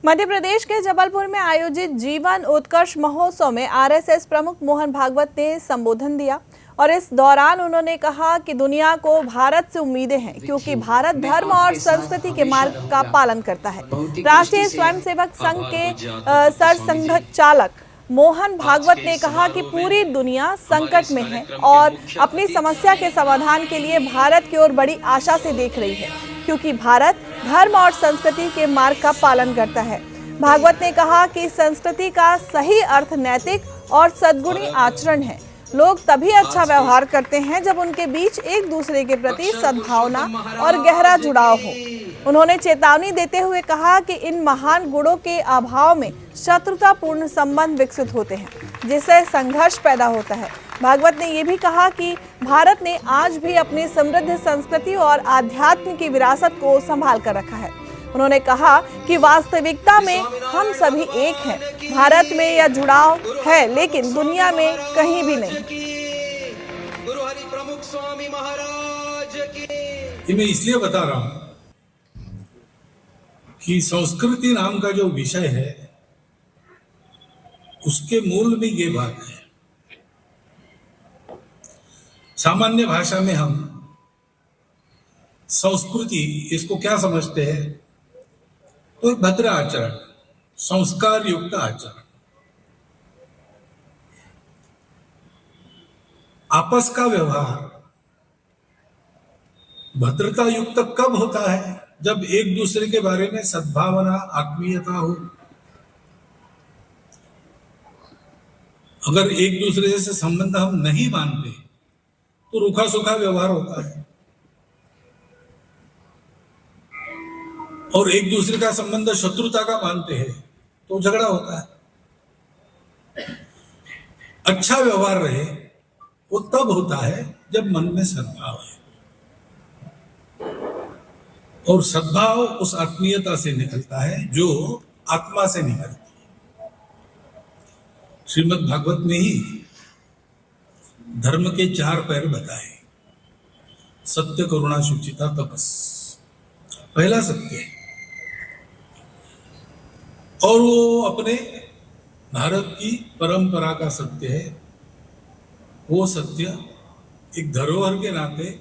मध्य प्रदेश के जबलपुर में आयोजित जीवन उत्कर्ष महोत्सव में आरएसएस प्रमुख मोहन भागवत ने संबोधन दिया और इस दौरान उन्होंने कहा कि दुनिया को भारत से उम्मीदें हैं क्योंकि भारत धर्म और संस्कृति के मार्ग का पालन करता है। राष्ट्रीय स्वयंसेवक संघ के सरसंघचालक मोहन भागवत ने कहा कि पूरी दुनिया संकट में है और अपनी समस्या के समाधान के लिए भारत की ओर बड़ी आशा से देख रही है क्योंकि भारत धर्म और संस्कृति के मार्ग का पालन करता है। भागवत ने कहा कि संस्कृति का सही अर्थ नैतिक और सद्गुणी आचरण है। लोग तभी अच्छा व्यवहार करते हैं जब उनके बीच एक दूसरे के प्रति सद्भावना और गहरा जुड़ाव हो। उन्होंने चेतावनी देते हुए कहा कि इन महान गुणों के अभाव में शत्रुतापूर्ण संबंध विकसित होते हैं, जिससे संघर्ष पैदा होता है। भागवत ने यह भी कहा कि भारत ने आज भी अपनी समृद्ध संस्कृति और आध्यात्म की विरासत को संभाल कर रखा है। उन्होंने कहा कि वास्तविकता में हम सभी एक हैं। भारत में यह जुड़ाव है लेकिन दुनिया में कहीं भी नहीं। गुरु हरि प्रमुख स्वामी महाराज की। ये मैं इसलिए बता रहा हूं कि संस्कृति नाम का जो विषय है उसके मूल में ये बात है। सामान्य भाषा में हम संस्कृति इसको क्या समझते हैं? तो भद्र आचरण, संस्कार युक्त आचरण, आपस का व्यवहार भद्रता युक्त कब होता है? जब एक दूसरे के बारे में सद्भावना, आत्मीयता हो। अगर एक दूसरे से संबंध हम नहीं मानते तो रूखा सूखा व्यवहार होता है और एक दूसरे का संबंध शत्रुता का मानते हैं तो झगड़ा होता है। अच्छा व्यवहार रहे वो तब होता है जब मन में सद्भाव है और सद्भाव उस आत्मीयता से निकलता है जो आत्मा से निकलती है। श्रीमद् भागवत में ही धर्म के 4 पैर बताए। सत्य, करुणा, शुचिता, तपस। पहला सत्य है और वो अपने भारत की परंपरा का सत्य है। वो सत्य एक धरोहर के नाते